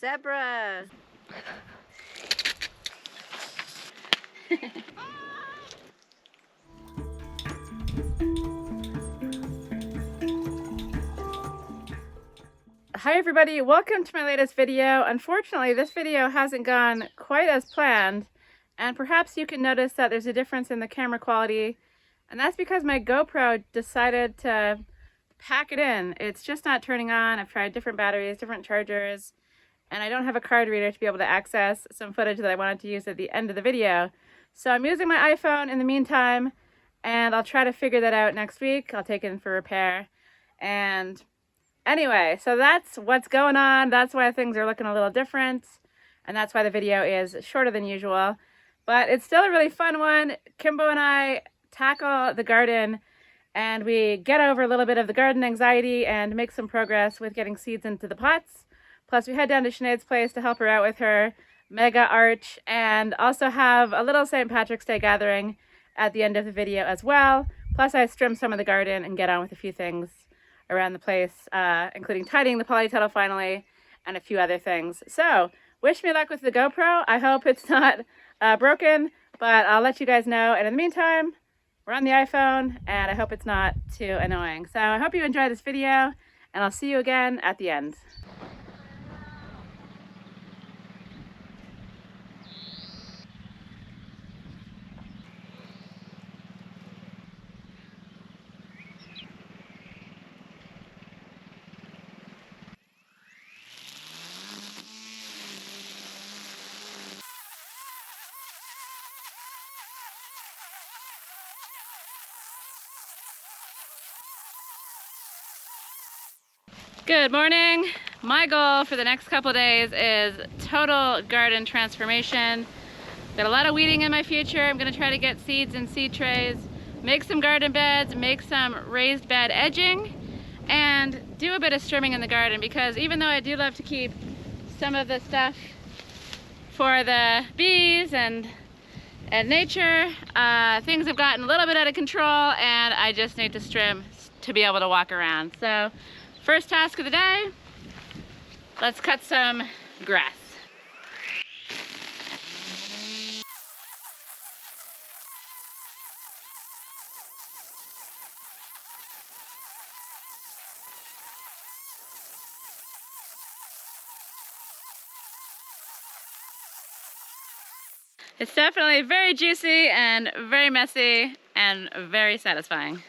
Zebra! Hi everybody, welcome to my latest video. Unfortunately, this video hasn't gone quite as planned, and perhaps you can notice that there's a difference in the camera quality, and that's because my GoPro decided to pack it in. It's just not turning on. I've tried different batteries, different chargers, and I don't have a card reader to be able to access some footage that I wanted to use at the end of the video. So I'm using my iPhone in the meantime, and I'll try to figure that out next week. I'll take it in for repair. And anyway, so that's what's going on. That's why things are looking a little different, and that's why the video is shorter than usual. But it's still a really fun one. Kimbo and I tackle the garden, and we get over a little bit of the garden anxiety and make some progress with getting seeds into the pots. Plus, we head down to Sinead's place to help her out with her mega arch, and also have a little St. Patrick's Day gathering at the end of the video as well. Plus, I trim some of the garden and get on with a few things around the place, including tidying the polytunnel finally, and a few other things. So, wish me luck with the GoPro. I hope it's not broken, but I'll let you guys know. And in the meantime, we're on the iPhone, and I hope it's not too annoying. So I hope you enjoy this video, and I'll see you again at the end. Good morning. My goal for the next couple days is total garden transformation. Got a lot of weeding in my future. I'm going to try to get seeds in seed trays, make some garden beds, make some raised bed edging, and do a bit of strimming in the garden, because even though I do love to keep some of the stuff for the bees and nature, things have gotten a little bit out of control, and I just need to trim to be able to walk around. So first task of the day, let's cut some grass. It's definitely very juicy and very messy and very satisfying.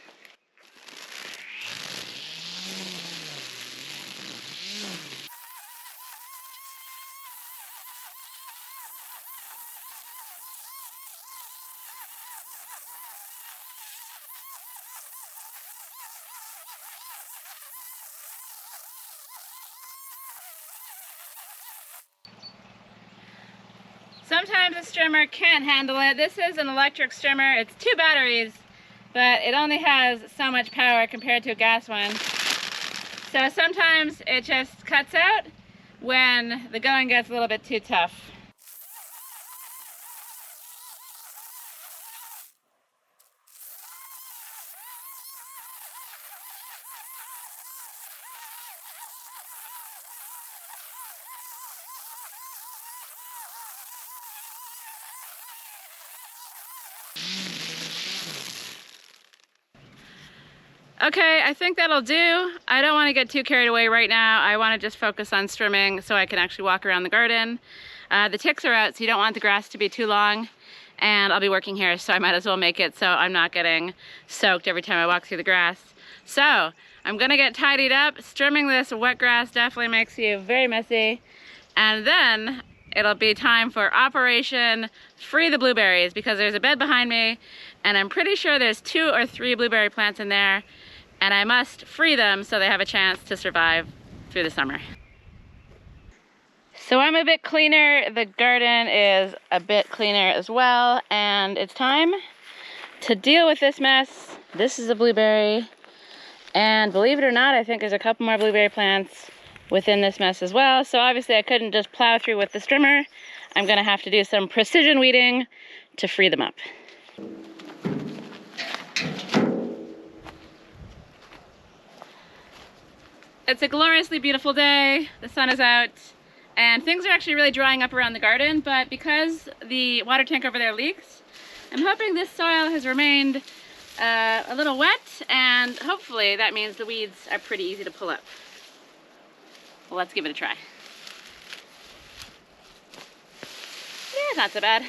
Sometimes a strimmer can't handle it. This is an electric strimmer. It's 2 batteries, but it only has so much power compared to a gas one. So sometimes it just cuts out when the going gets a little bit too tough. Okay, I think that'll do. I don't want to get too carried away right now. I want to just focus on strimming so I can actually walk around the garden. The ticks are out, so you don't want the grass to be too long, and I'll be working here, so I might as well make it so I'm not getting soaked every time I walk through the grass. So I'm gonna get tidied up. Strimming this wet grass definitely makes you very messy, and then it'll be time for Operation Free the Blueberries, because there's a bed behind me, and I'm pretty sure there's 2 or 3 blueberry plants in there, and I must free them so they have a chance to survive through the summer. So I'm a bit cleaner, the garden is a bit cleaner as well, and it's time to deal with this mess. This is a blueberry, and believe it or not, I think there's a couple more blueberry plants within this mess as well. So obviously I couldn't just plow through with the strimmer. I'm gonna have to do some precision weeding to free them up. It's a gloriously beautiful day. The sun is out. And things are actually really drying up around the garden, but because the water tank over there leaks, I'm hoping this soil has remained a little wet, and hopefully that means the weeds are pretty easy to pull up. Well, let's give it a try. Yeah, not so bad.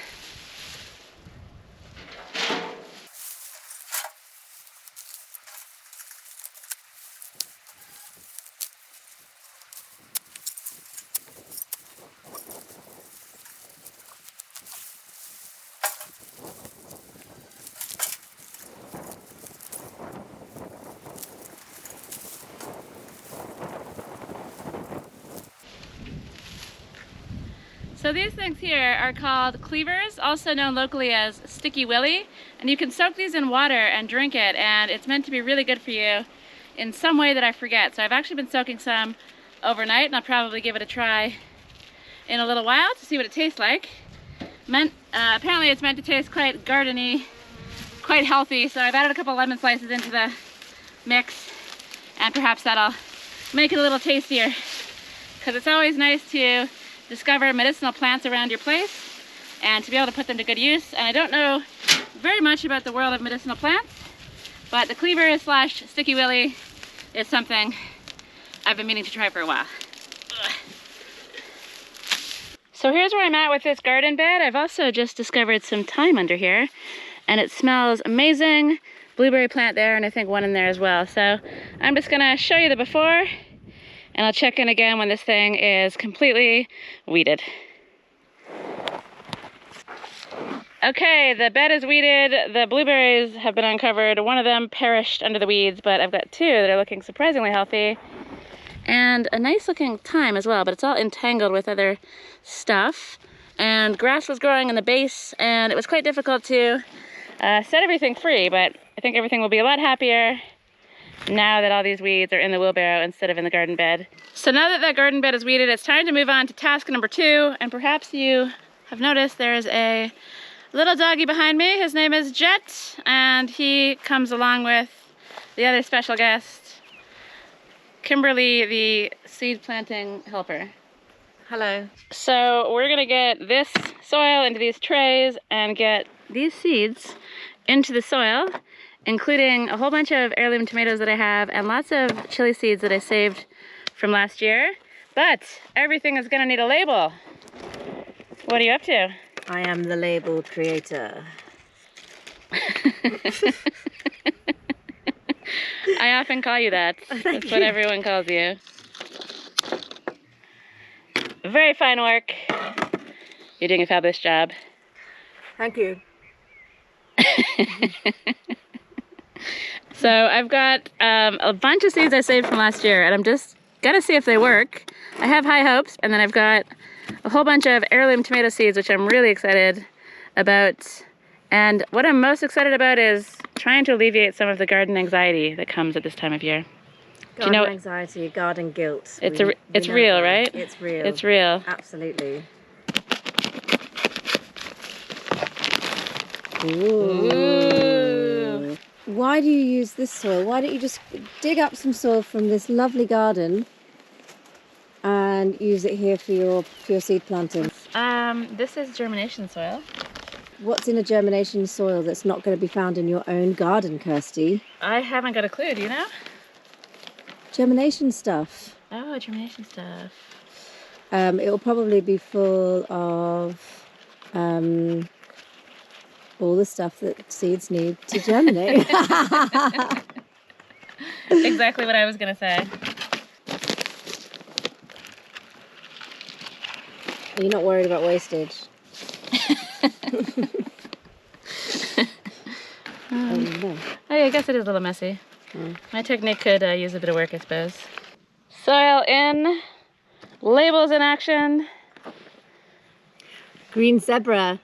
So these things here are called cleavers, also known locally as sticky willy, and you can soak these in water and drink it, and it's meant to be really good for you in some way that I forget. So I've actually been soaking some overnight, and I'll probably give it a try in a little while to see what it tastes like. Apparently it's meant to taste quite gardeny, quite healthy, so I've added a couple lemon slices into the mix, and perhaps that'll make it a little tastier, because it's always nice to discover medicinal plants around your place and to be able to put them to good use. And I don't know very much about the world of medicinal plants, but the cleaver slash sticky willy is something I've been meaning to try for a while. Ugh. So here's where I'm at with this garden bed. I've also just discovered some thyme under here, and it smells amazing. Blueberry plant there, and I think one in there as well. So I'm just gonna show you the before, and I'll check in again when this thing is completely weeded. Okay, the bed is weeded. The blueberries have been uncovered. One of them perished under the weeds, but I've got two that are looking surprisingly healthy. And a nice looking thyme as well, but it's all entangled with other stuff. And grass was growing in the base, and it was quite difficult to set everything free, but I think everything will be a lot happier now that all these weeds are in the wheelbarrow instead of in the garden bed. So now that that garden bed is weeded, it's time to move on to task number 2. And perhaps you have noticed there is a little doggy behind me. His name is Jet, and he comes along with the other special guest, Kimberly, the seed planting helper. Hello. So we're gonna get this soil into these trays and get these seeds into the soil, including a whole bunch of heirloom tomatoes that I have and lots of chili seeds that I saved from last year. But everything is gonna need a label. What are you up to? I am the label creator. I often call you that. That's what everyone calls you. Very fine work. You're doing a fabulous job. Thank you. So I've got a bunch of seeds I saved from last year, and I'm just gonna see if they work. I have high hopes, and then I've got a whole bunch of heirloom tomato seeds, which I'm really excited about. And what I'm most excited about is trying to alleviate some of the garden anxiety that comes at this time of year. Garden anxiety, garden guilt. It's real, right? It's real. It's real. Absolutely. Ooh. Why do you use this soil? Why don't you just dig up some soil from this lovely garden and use it here for your seed planting? This is germination soil. What's in a germination soil that's not going to be found in your own garden, Kirsty? I haven't got a clue, do you know? Germination stuff. Oh, germination stuff. It will probably be full of all the stuff that seeds need to germinate. Exactly what I was gonna say. Are you not worried about wastage? No. Oh, yeah, I guess it is a little messy. My technique could use a bit of work, I suppose. Soil in, labels in action. Green zebra.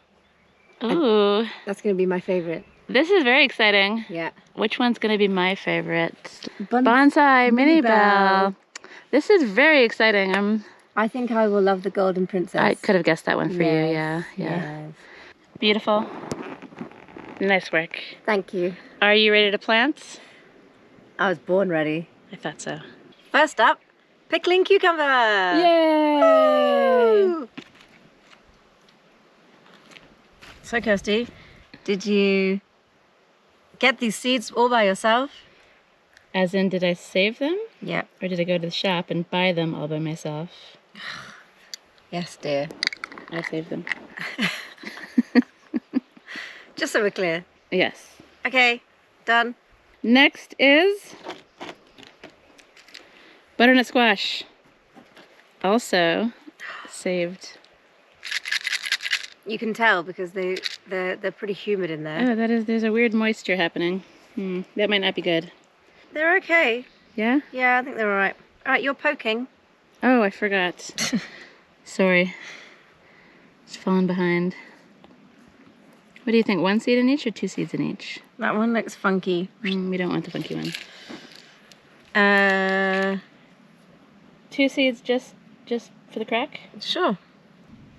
Ooh. That's going to be my favourite. This is very exciting. Yeah. Which one's going to be my favorite? Bonsai Mini Bell. This is very exciting. I think I will love the Golden Princess. I could have guessed that one for you, Yes, yeah. yes. Beautiful. Nice work. Thank you. Are you ready to plant? I was born ready. I thought so. First up, Pickling cucumber! Yay! Woo! So Kirsty, did you get these seeds all by yourself? As in, did I save them? Yeah. Or did I go to the shop and buy them all by myself? Yes, dear. I saved them. Just so we're clear. Yes. Okay, done. Next is butternut squash. Also saved. You can tell because they're pretty humid in there. Oh, there's a weird moisture happening. That might not be good. They're okay. Yeah? Yeah, I think they're alright. Alright, you're poking. Oh, I forgot. Sorry. Just falling behind. What do you think? 1 seed in each or 2 seeds in each? That one looks funky. We don't want the funky one. 2 seeds just for the crack? Sure.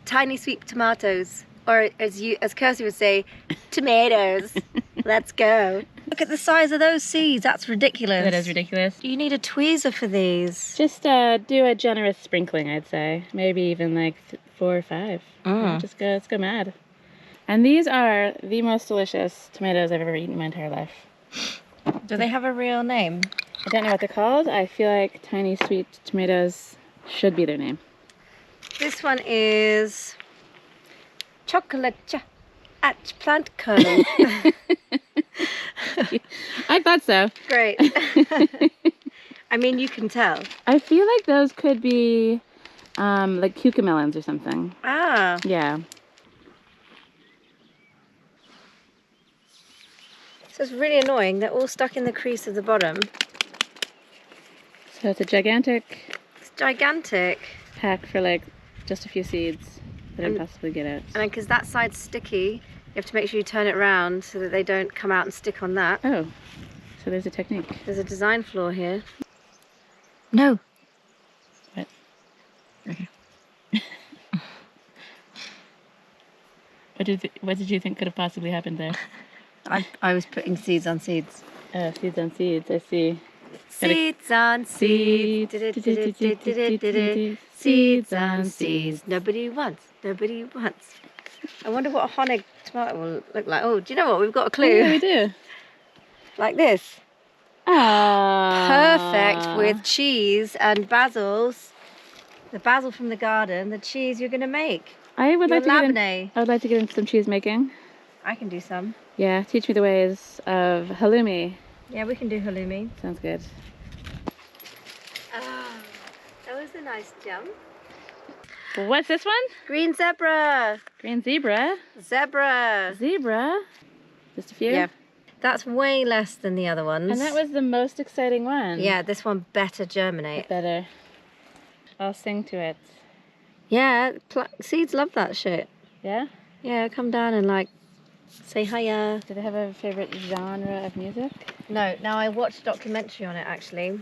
Tiny sweet tomatoes. Or as Kirsty would say, tomatoes. Let's go. Look at the size of those seeds. That's ridiculous. That is ridiculous. You need a tweezer for these. Just do a generous sprinkling, I'd say. Maybe even like 4 or 5. Let's go mad. And these are the most delicious tomatoes I've ever eaten in my entire life. Do they have a real name? I don't know what they're called. I feel like tiny sweet tomatoes should be their name. This one is chocolate at Plant Co. I thought so. Great. I mean, you can tell. I feel like those could be like cucamelons or something. Ah. Yeah. So it's really annoying. They're all stuck in the crease of the bottom. So it's a gigantic It's gigantic. pack for like just a few seeds that I'd possibly get out. And because that side's sticky, you have to make sure you turn it around so that they don't come out and stick on that. Oh, so there's a technique. There's a design flaw here. No. What? Okay. What did you think could have possibly happened there? I was putting seeds on seeds. Oh, seeds on seeds, I see. Seeds on seeds. Seeds on seeds. Nobody wants. Nobody wants. I wonder what a Honig tomato will look like. Oh, do you know what? We've got a clue. Yeah, we do. Like this. Ah, Perfect with cheese and basils. The basil from the garden, the cheese you're going to make. I would Your like to get labneh. I would like to get into some cheese making. I can do some. Yeah, teach me the ways of halloumi. Yeah, we can do halloumi. Sounds good. Oh, that was a nice jump. What's this one? Green zebra. Green zebra. Zebra. Zebra. Just a few? Yeah. That's way less than the other ones. And that was the most exciting one. Yeah, this one better germinate. Better. I'll sing to it. Yeah, seeds love that shit. Yeah? Yeah, come down and like say hiya. Do they have a favorite genre of music? No, now I watched a documentary on it actually,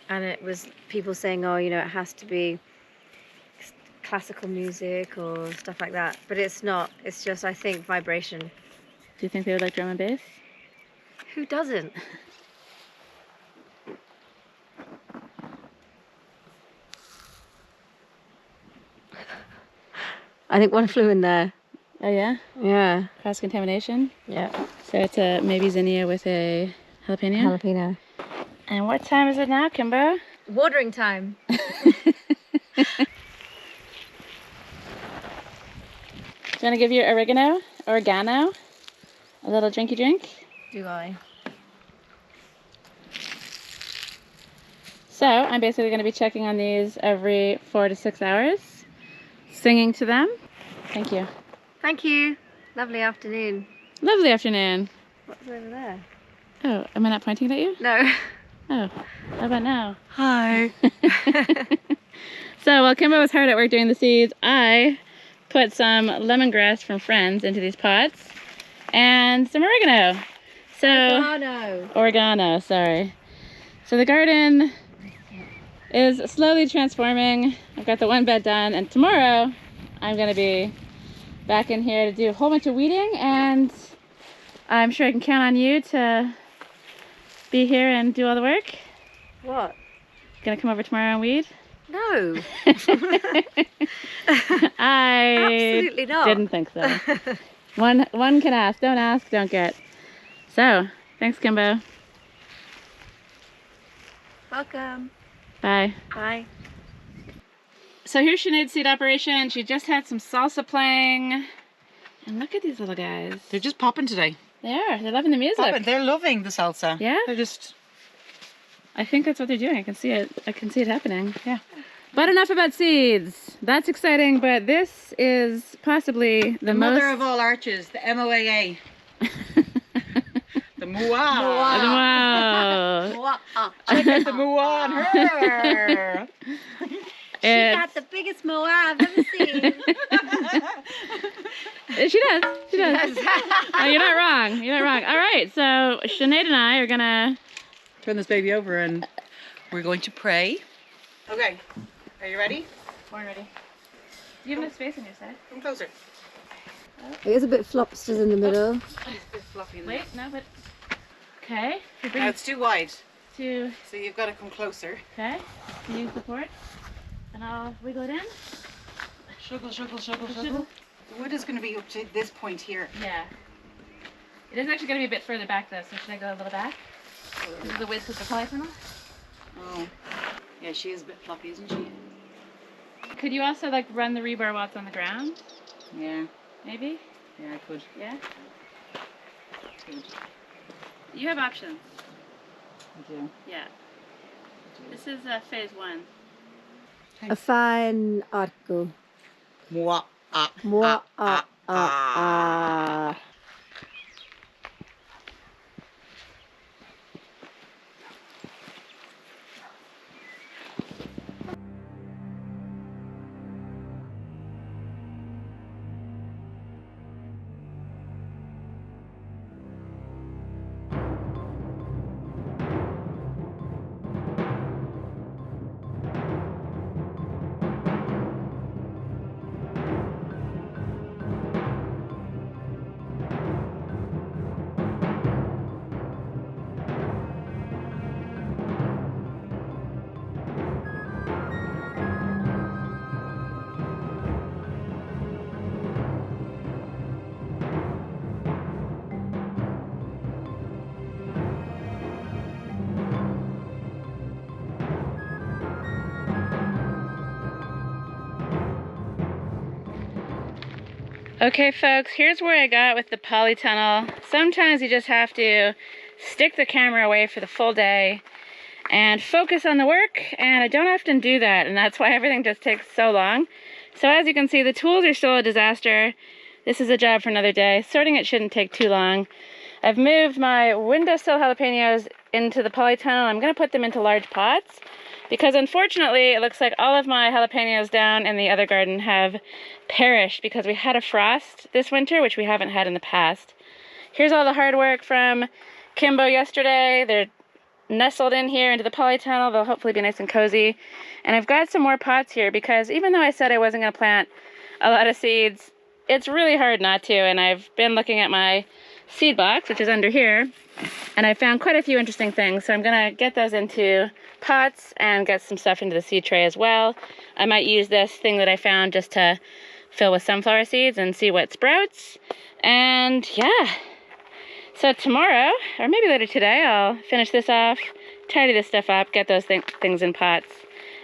and it was people saying, oh, you know, it has to be classical music or stuff like that, but it's not. It's just, I think, vibration. Do you think they would like drum and bass? Who doesn't? I think one flew in there. Oh yeah? Yeah. Cross-contamination? Yeah. So it's a maybe zinnia with a jalapeno? Jalapeno. And what time is it now, Kimbo? Watering time. Do you want to give your oregano a little drinky drink? Do I? So I'm basically going to be checking on these every 4 to 6 hours, singing to them. Thank you. Thank you. Lovely afternoon. Lovely afternoon. What's over there? Oh, am I not pointing at you? No. Oh, how about now? Hi. So while Kimbo was hard at work doing the seeds, I put some lemongrass from Friends into these pots and some oregano. So oregano, sorry. So the garden is slowly transforming. I've got the one bed done, and tomorrow I'm gonna be back in here to do a whole bunch of weeding, and I'm sure I can count on you to be here and do all the work. What? Gonna come over tomorrow and weed? No. I Absolutely not. didn't think so. One can ask. Don't ask, don't get. So, thanks, Kimbo. Welcome. Bye. Bye. So here's Sinead's seed operation. She just had some salsa playing. And look at these little guys. They're just popping today. They are. They're loving the music. Popping. They're loving the salsa. Yeah? They're just... I think that's what they're doing. I can see it. I can see it happening. Yeah. But enough about seeds. That's exciting, but this is possibly the most... mother of all arches, the MOAA. The Moa. Wow. Check out the Moa on her. She got the biggest moa I've ever seen. She does. She does. Oh, you're not wrong. You're not wrong. All right, so Sinead and I are gonna Turn this baby over and we're going to pray. Okay. Are you ready? Born ready. Do you have enough space on your side? Come closer. It is a bit flopsters in the middle. It's a bit fluffy. Wait, no, but okay. Now it's too wide, To so you've got to come closer. okay. You support, and I'll wiggle it in. Shuggle, shuggle, shuggle, shuggle. The wood is going to be up to this point here. Yeah. It is actually going to be a bit further back though, so should I go a little back? This is the width of the polytunnel. Oh. Yeah, she is a bit floppy, isn't she? Could you also like run the rebar while it's on the ground? Yeah. Maybe? Yeah, I could. Yeah? Good. You have options. I do. Yeah. This is phase 1. A fine arco. Moi. Moi. Ah. Okay folks, here's where I got with the polytunnel. Sometimes you just have to stick the camera away for the full day and focus on the work, and I don't often do that, and that's why everything just takes so long. So as you can see, the tools are still a disaster. This is a job for another day. Sorting it shouldn't take too long. I've moved my windowsill jalapenos into the polytunnel. I'm going to put them into large pots because unfortunately it looks like all of my jalapenos down in the other garden have perished because we had a frost this winter, which we haven't had in the past. Here's all the hard work from Kimbo yesterday. They're nestled in here into the polytunnel. They'll hopefully be nice and cozy. And I've got some more pots here because even though I said I wasn't going to plant a lot of seeds, it's really hard not to. And I've been looking at my seed box, which is under here, and I found quite a few interesting things. So I'm going to get those into pots and get some stuff into the seed tray as well. I might use this thing that I found just to fill with sunflower seeds and see what sprouts. And yeah. So tomorrow, or maybe later today, I'll finish this off, tidy this stuff up, get those things in pots.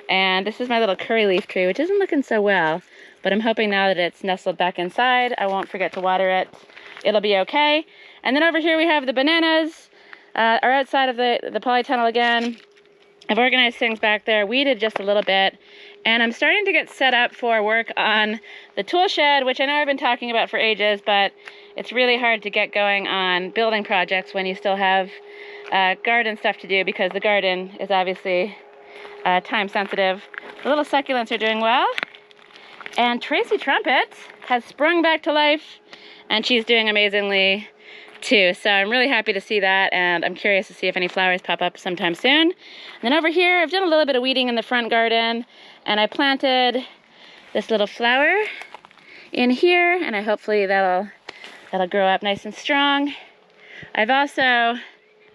And this is my little curry leaf tree, which isn't looking so well, but I'm hoping now that it's nestled back inside, I won't forget to water it. It'll be okay. And then over here we have the bananas, are outside of the polytunnel again. I've organized things back there, weeded just a little bit, and I'm starting to get set up for work on the tool shed, which I know I've been talking about for ages, but it's really hard to get going on building projects when you still have garden stuff to do, because the garden is obviously time sensitive. The little succulents are doing well, and Tracy Trumpet has sprung back to life, and she's doing amazingly too. So I'm really happy to see that, and I'm curious to see if any flowers pop up sometime soon. And then over here, I've done a little bit of weeding in the front garden, and I planted this little flower in here, and hopefully that'll grow up nice and strong. I've also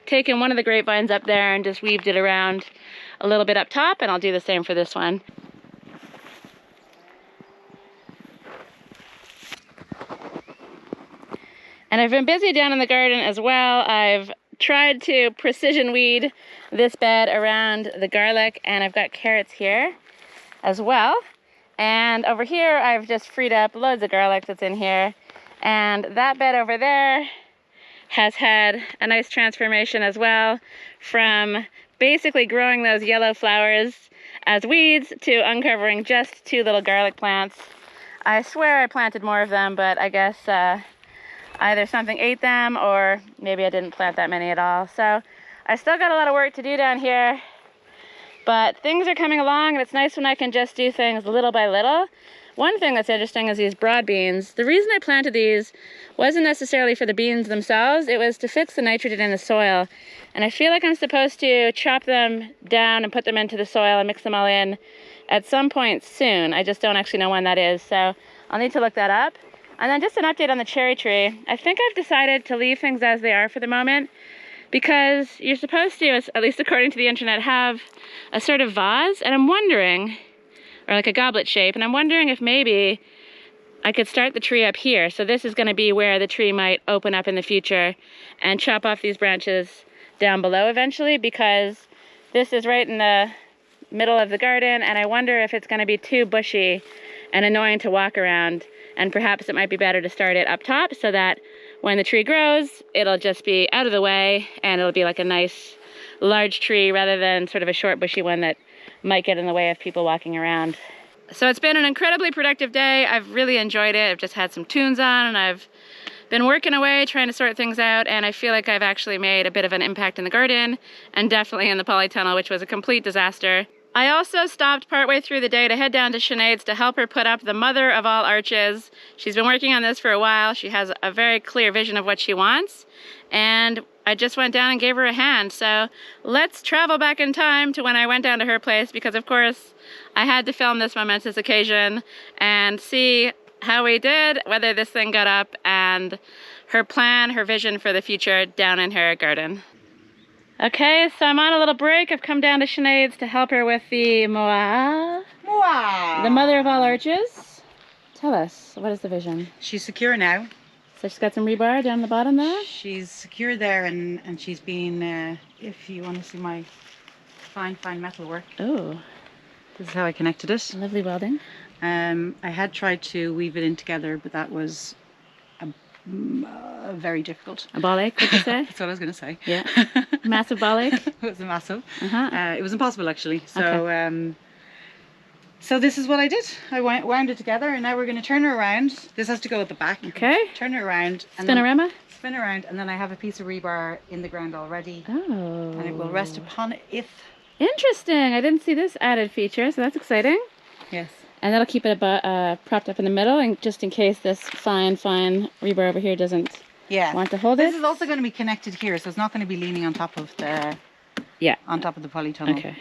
taken one of the grapevines up there and just weaved it around a little bit up top, and I'll do the same for this one. And I've been busy down in the garden as well. I've tried to precision weed this bed around the garlic, and I've got carrots here as well. And over here, I've just freed up loads of garlic that's in here. And that bed over there has had a nice transformation as well, from basically growing those yellow flowers as weeds to uncovering just 2 little garlic plants. I swear I planted more of them, but I guess either something ate them or maybe I didn't plant that many at all. So I still got a lot of work to do down here, but things are coming along, and it's nice when I can just do things little by little. One thing that's interesting is these broad beans. The reason I planted these wasn't necessarily for the beans themselves, it was to fix the nitrogen in the soil. And I feel like I'm supposed to chop them down and put them into the soil and mix them all in at some point soon. I just don't actually know when that is, so I'll need to look that up. And then just an update on the cherry tree. I think I've decided to leave things as they are for the moment, because you're supposed to, at least according to the internet, have a sort of vase, and I'm wondering, or like a goblet shape, and I'm wondering if maybe I could start the tree up here. So this is going to be where the tree might open up in the future, and chop off these branches down below eventually, because this is right in the middle of the garden, and I wonder if it's going to be too bushy and annoying to walk around, and perhaps it might be better to start it up top so that when the tree grows, it'll just be out of the way and it'll be like a nice large tree rather than sort of a short bushy one that might get in the way of people walking around. So it's been an incredibly productive day. I've really enjoyed it. I've just had some tunes on, and I've been working away trying to sort things out, and I feel like I've actually made a bit of an impact in the garden and definitely in the polytunnel, which was a complete disaster. I also stopped partway through the day to head down to Sinead's to help her put up the mother of all arches. She's been working on this for a while. She has a very clear vision of what she wants, and I just went down and gave her a hand. So let's travel back in time to when I went down to her place, because of course I had to film this momentous occasion and see how we did, whether this thing got up, and her plan, her vision for the future down in her garden. Okay, so I'm on a little break. I've come down to Sinead's to help her with the moa, the mother of all arches. Tell us, what is the vision? She's secure now. So she's got some rebar down the bottom there? She's secure there, and she's been, if you want to see my fine metal work. Oh. This is how I connected it. Lovely welding. I had tried to weave it in together, but that was very difficult. A ball ache, would you say? That's what I was going to say. Yeah. Massive ball ache? It was a massive. Uh-huh. It was impossible, actually. So, Okay. So this is what I did. I wound it together, and now we're going to turn her around. This has to go at the back. Okay. Turn her around. And Spinorama? Spin around, and then I have a piece of rebar in the ground already. Oh. And it will rest upon it. Interesting. I didn't see this added feature, so that's exciting. Yes. And that'll keep it propped up in the middle, and just in case this fine rebar over here doesn't want to hold it. This is also going to be connected here, so it's not going to be leaning on top of the polytunnel. Okay.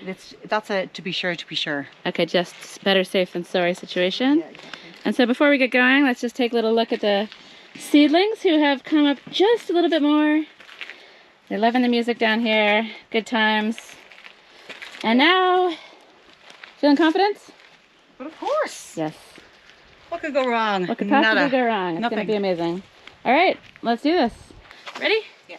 That's a to be sure. Okay, just better safe than sorry situation. Yeah, exactly. And so before we get going, let's just take a little look at the seedlings who have come up just a little bit more. They're loving the music down here. Good times. And now, feeling confident? But of course. Yes. What could go wrong? What could possibly Nada. go wrong? It's going to Nothing. be amazing. All right, let's do this. Ready? Yeah.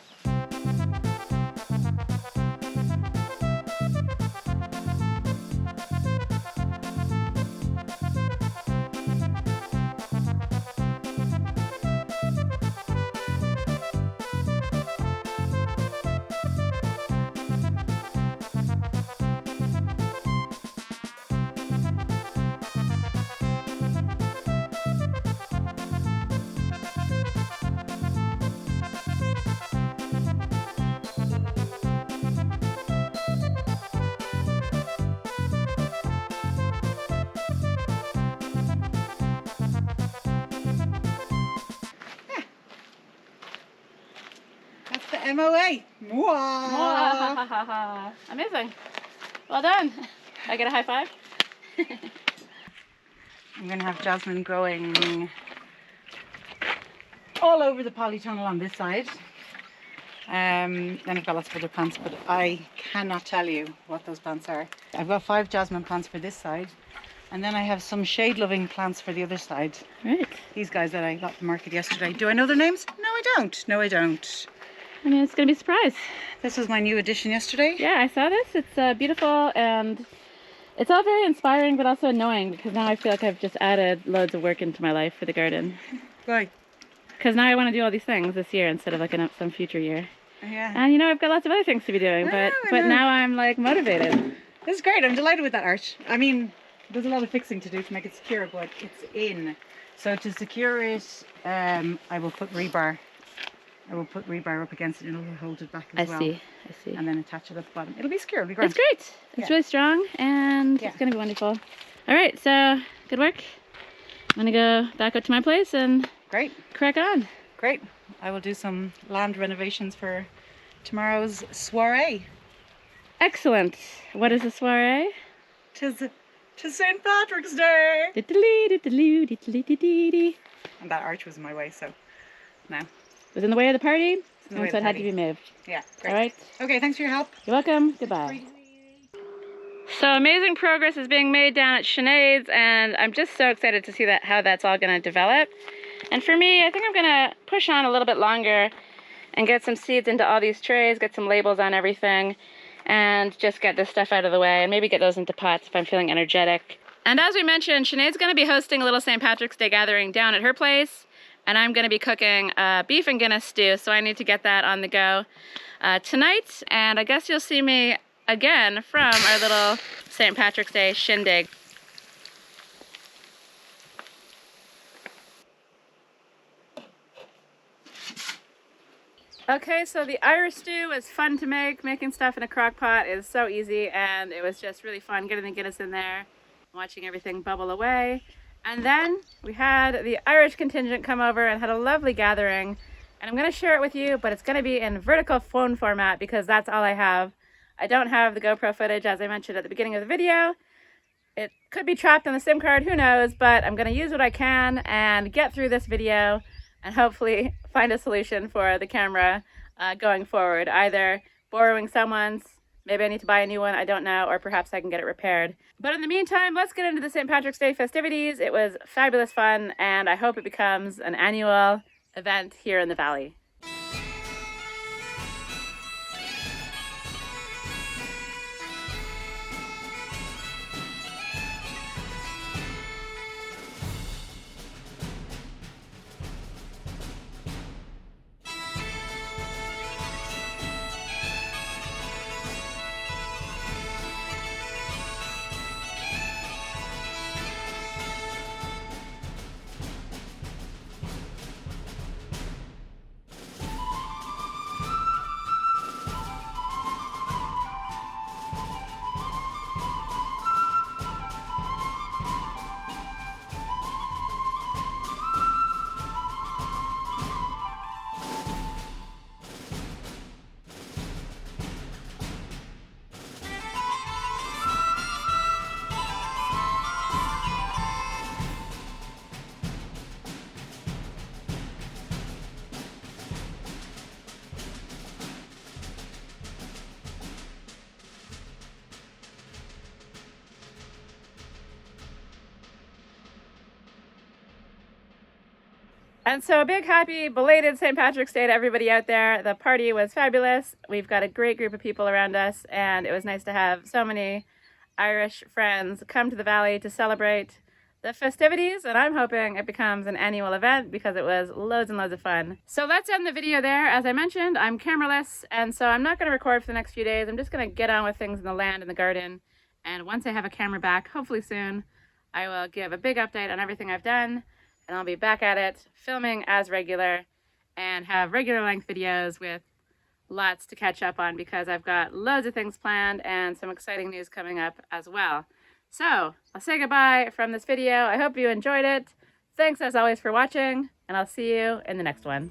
The MOA. Mwah. Amazing. Well done. I get a high five? I'm going to have jasmine growing all over the polytunnel on this side. Then I've got lots of other plants, but I cannot tell you what those plants are. I've got 5 jasmine plants for this side, And then I have some shade-loving plants for the other side. Right. These guys that I got from the market yesterday. Do I know their names? No, I don't. No, I don't. I mean, it's going to be a surprise. This was my new addition yesterday. Yeah, I saw this. It's beautiful, and it's all very inspiring, but also annoying, because now I feel like I've just added loads of work into my life for the garden. Why? Because now I want to do all these things this year instead of like in some future year. Yeah. And you know, I've got lots of other things to be doing, I but know. now I'm like motivated. This is great. I'm delighted with that art. I mean, there's a lot of fixing to do to make it secure, but it's in. So to secure it, I will put rebar. I will put rebar up against it and it'll hold it back as well. I see. And then attach it at the bottom. It'll be secure. It'll be great. It's great. It's really strong, and Yeah. it's going to be wonderful. All right, so good work. I'm going to go back up to my place and Great. crack on. Great. I will do some land renovations for tomorrow's soiree. Excellent. What is a soiree? Tis St. Patrick's Day. And that arch was in my way, so now. Was in the way of the party, in the way and of so the it had to party. be moved. Yeah, great. All right. Okay, thanks for your help. You're welcome. Goodbye. So amazing progress is being made down at Sinead's, and I'm just so excited to see how that's all going to develop. And for me, I think I'm going to push on a little bit longer and get some seeds into all these trays, get some labels on everything, and just get this stuff out of the way, and maybe get those into pots if I'm feeling energetic. And as we mentioned, Sinead's going to be hosting a little St. Patrick's Day gathering down at her place, and I'm going to be cooking beef and Guinness stew, so I need to get that on the go tonight, and I guess you'll see me again from our little St. Patrick's Day shindig. Okay, so the Irish stew is fun to make. Making stuff in a crock pot is so easy, and it was just really fun getting the Guinness in there, watching everything bubble away. And then we had the Irish contingent come over and had a lovely gathering, and I'm going to share it with you, but it's going to be in vertical phone format because that's all I have. I don't have the GoPro footage, as I mentioned at the beginning of the video. It could be trapped on the SIM card, who knows, but I'm going to use what I can and get through this video and hopefully find a solution for the camera going forward. Either borrowing someone's, maybe I need to buy a new one, I don't know, or perhaps I can get it repaired. But in the meantime, let's get into the St. Patrick's Day festivities. It was fabulous fun, and I hope it becomes an annual event here in the Valley. And so a big happy belated St. Patrick's Day to everybody out there. The party was fabulous. We've got a great group of people around us, and it was nice to have so many Irish friends come to the Valley to celebrate the festivities, and I'm hoping it becomes an annual event because it was loads and loads of fun. So let's end the video there. As I mentioned, I'm cameraless, and so I'm not going to record for the next few days. I'm just going to get on with things in the land and the garden, and once I have a camera back, hopefully soon, I will give a big update on everything I've done, and I'll be back at it, filming as regular, and have regular length videos with lots to catch up on because I've got loads of things planned and some exciting news coming up as well. So I'll say goodbye from this video. I hope you enjoyed it. Thanks as always for watching, and I'll see you in the next one.